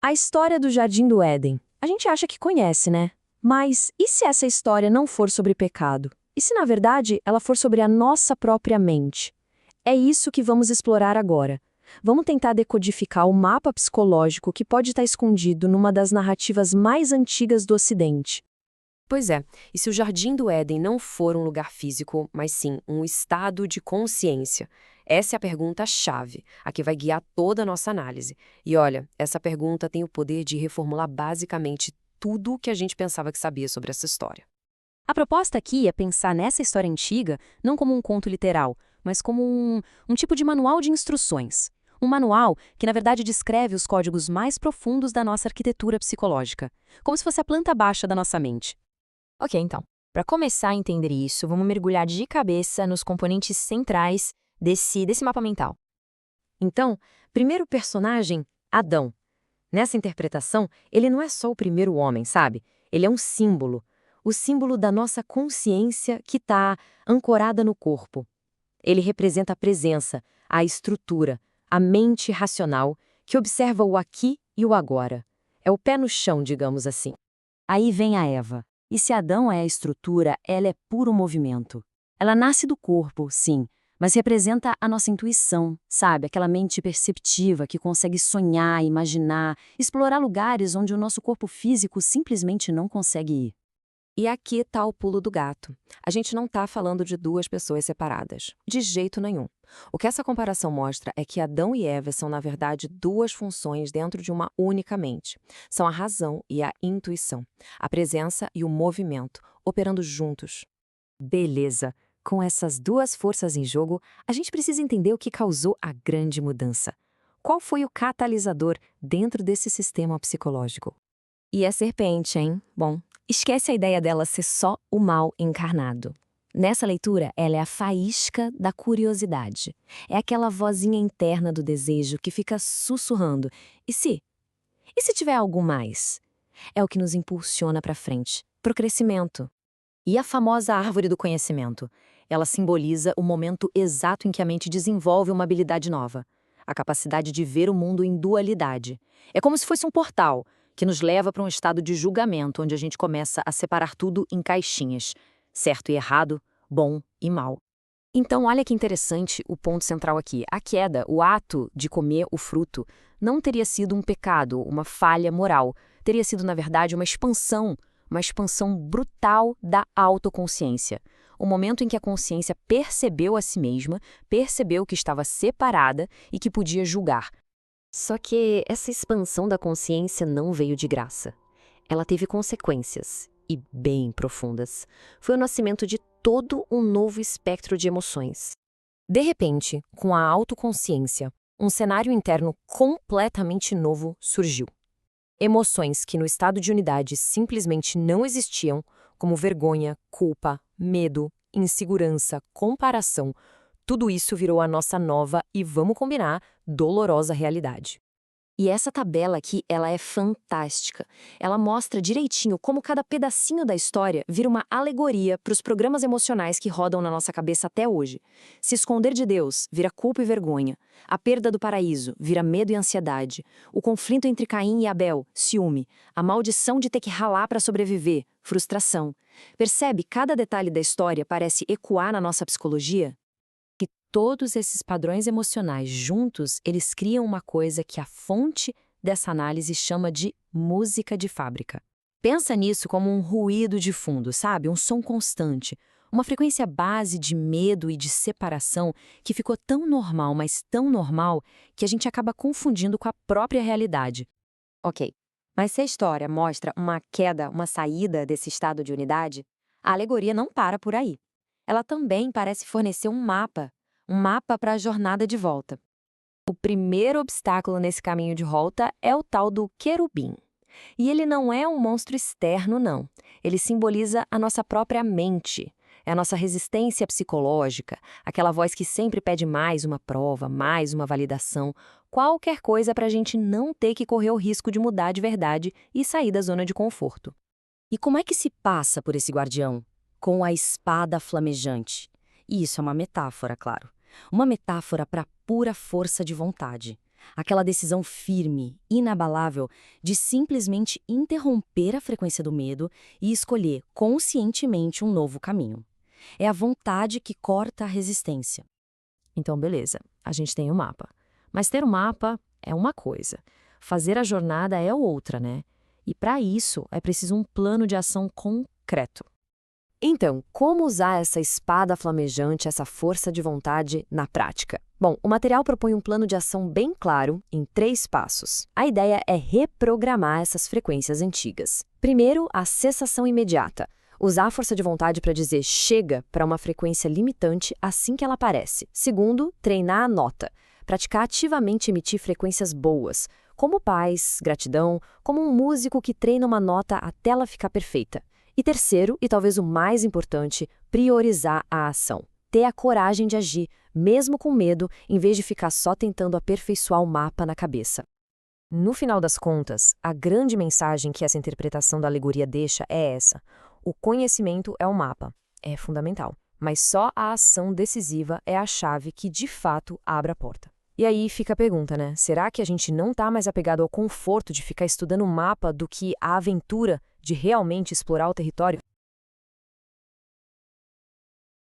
A história do Jardim do Éden. A gente acha que conhece, né? Mas e se essa história não for sobre pecado? E se, na verdade, ela for sobre a nossa própria mente? É isso que vamos explorar agora. Vamos tentar decodificar o mapa psicológico que pode estar escondido numa das narrativas mais antigas do Ocidente. Pois é, e se o Jardim do Éden não for um lugar físico, mas sim um estado de consciência? Essa é a pergunta-chave, a que vai guiar toda a nossa análise. E olha, essa pergunta tem o poder de reformular basicamente tudo o que a gente pensava que sabia sobre essa história. A proposta aqui é pensar nessa história antiga não como um conto literal, mas como um tipo de manual de instruções. Um manual que, na verdade, descreve os códigos mais profundos da nossa arquitetura psicológica, como se fosse a planta baixa da nossa mente. Ok, então, para começar a entender isso, vamos mergulhar de cabeça nos componentes centrais desse mapa mental. Então, primeiro personagem, Adão. Nessa interpretação, ele não é só o primeiro homem, sabe? Ele é um símbolo. O símbolo da nossa consciência que está ancorada no corpo. Ele representa a presença, a estrutura, a mente racional que observa o aqui e o agora. É o pé no chão, digamos assim. Aí vem a Eva. E se Adão é a estrutura, ela é puro movimento. Ela nasce do corpo, sim, mas representa a nossa intuição, sabe? Aquela mente perceptiva que consegue sonhar, imaginar, explorar lugares onde o nosso corpo físico simplesmente não consegue ir. E aqui está o pulo do gato. A gente não está falando de duas pessoas separadas, de jeito nenhum. O que essa comparação mostra é que Adão e Eva são, na verdade, duas funções dentro de uma única mente. São a razão e a intuição, a presença e o movimento, operando juntos. Beleza. Com essas duas forças em jogo, a gente precisa entender o que causou a grande mudança. Qual foi o catalisador dentro desse sistema psicológico? E a serpente, hein? Bom, esquece a ideia dela ser só o mal encarnado. Nessa leitura, ela é a faísca da curiosidade. É aquela vozinha interna do desejo que fica sussurrando. E se? E se tiver algo mais? É o que nos impulsiona para frente, para o crescimento. E a famosa árvore do conhecimento? Ela simboliza o momento exato em que a mente desenvolve uma habilidade nova, a capacidade de ver o mundo em dualidade. É como se fosse um portal que nos leva para um estado de julgamento, onde a gente começa a separar tudo em caixinhas, certo e errado, bom e mal. Então, olha que interessante o ponto central aqui. A queda, o ato de comer o fruto, não teria sido um pecado, uma falha moral. Teria sido, na verdade, uma expansão brutal da autoconsciência. O momento em que a consciência percebeu a si mesma, percebeu que estava separada e que podia julgar. Só que essa expansão da consciência não veio de graça. Ela teve consequências, e bem profundas. Foi o nascimento de todo um novo espectro de emoções. De repente, com a autoconsciência, um cenário interno completamente novo surgiu. Emoções que no estado de unidade simplesmente não existiam, como vergonha, culpa, medo, insegurança, comparação, tudo isso virou a nossa nova e, vamos combinar, dolorosa realidade. E essa tabela aqui, ela é fantástica. Ela mostra direitinho como cada pedacinho da história vira uma alegoria para os programas emocionais que rodam na nossa cabeça até hoje. Se esconder de Deus vira culpa e vergonha. A perda do paraíso vira medo e ansiedade. O conflito entre Caim e Abel, ciúme. A maldição de ter que ralar para sobreviver, frustração. Percebe? Cada detalhe da história parece ecoar na nossa psicologia? Todos esses padrões emocionais juntos, eles criam uma coisa que a fonte dessa análise chama de música de fábrica. Pensa nisso como um ruído de fundo, sabe? Um som constante. Uma frequência base de medo e de separação que ficou tão normal, mas tão normal, que a gente acaba confundindo com a própria realidade. Ok, mas se a história mostra uma queda, uma saída desse estado de unidade, a alegoria não para por aí. Ela também parece fornecer um mapa para a jornada de volta. O primeiro obstáculo nesse caminho de volta é o tal do querubim. E ele não é um monstro externo, não. Ele simboliza a nossa própria mente. É a nossa resistência psicológica, aquela voz que sempre pede mais uma prova, mais uma validação, qualquer coisa para a gente não ter que correr o risco de mudar de verdade e sair da zona de conforto. E como é que se passa por esse guardião? Com a espada flamejante. E isso é uma metáfora, claro. Uma metáfora para pura força de vontade. Aquela decisão firme, inabalável, de simplesmente interromper a frequência do medo e escolher conscientemente um novo caminho. É a vontade que corta a resistência. Então, beleza, a gente tem o mapa. Mas ter um mapa é uma coisa, fazer a jornada é outra, né? E para isso é preciso um plano de ação concreto. Então, como usar essa espada flamejante, essa força de vontade na prática? Bom, o material propõe um plano de ação bem claro, em 3 passos. A ideia é reprogramar essas frequências antigas. Primeiro, a cessação imediata. Usar a força de vontade para dizer chega para uma frequência limitante assim que ela aparece. Segundo, treinar a nota. Praticar ativamente emitir frequências boas, como paz, gratidão, como um músico que treina uma nota até ela ficar perfeita. E terceiro, e talvez o mais importante, priorizar a ação. Ter a coragem de agir, mesmo com medo, em vez de ficar só tentando aperfeiçoar o mapa na cabeça. No final das contas, a grande mensagem que essa interpretação da alegoria deixa é essa. O conhecimento é o mapa. É fundamental. Mas só a ação decisiva é a chave que, de fato, abre a porta. E aí fica a pergunta, né? Será que a gente não está mais apegado ao conforto de ficar estudando o mapa do que à aventura de realmente explorar o território?